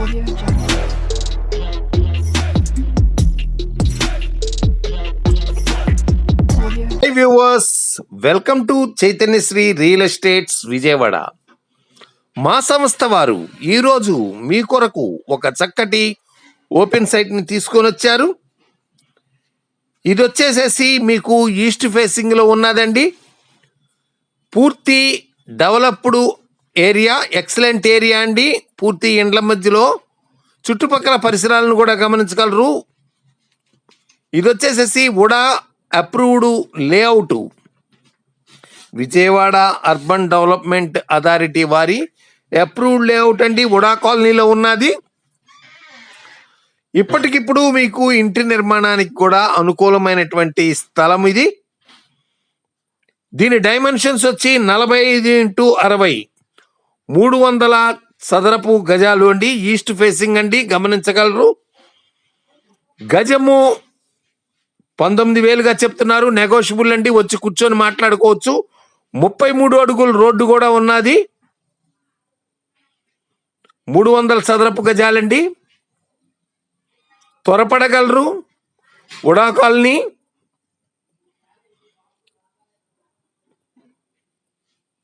Audio Jungle. Audio hi viewers, welcome to Chaitanyasri real estates Vijayawada. మా సంస్థ వారు ఈరోజు మీ కొరకు ఒక చక్కటి ఓపెన్ సైట్ని తీసుకొని వచ్చారు. ఇది వచ్చేసేసి మీకు ఈస్ట్ ఫేసింగ్లో ఉన్నదండి. పూర్తి డెవలప్డ్ ఏరియా, ఎక్సలెంట్ ఏరియా అండి. పూర్తి ఇండ్ల మధ్యలో చుట్టుపక్కల పరిసరాలను కూడా గమనించగలరు. ఇది వచ్చేసేసి UDA approved layout, Vijayawada urban development authority వారి అప్రూవ్డ్ లేఅవుట్ అండి. ఉడా కాలనీలో ఉన్నది. ఇప్పటికిప్పుడు మీకు ఇంటి నిర్మాణానికి కూడా అనుకూలమైనటువంటి స్థలం ఇది. దీని డైమెన్షన్స్ వచ్చి 45x60, 300 చదరపు గజాలు అండి. ఈస్ట్ ఫేసింగ్ అండి, గమనించగలరు. గజము 19,000గా చెప్తున్నారు. నెగోషియబుల్ అండి, వచ్చి కూర్చొని మాట్లాడుకోవచ్చు. 33 అడుగులు రోడ్డు కూడా ఉన్నది. 300 చదరపు గజాలండి. త్వరపడగలరు. ఉడా కాలనీ,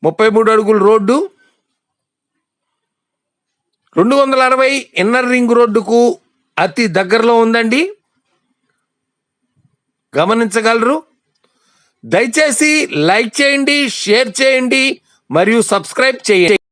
ముప్పై 33 అడుగులు రోడ్డు, 260 ఇన్నర్ రింగ్ రోడ్డుకు అతి దగ్గరలో ఉందండి, గమనించగలరు. దయచేసి లైక్ చేయండి, షేర్ చేయండి మరియు సబ్స్క్రైబ్ చేయండి.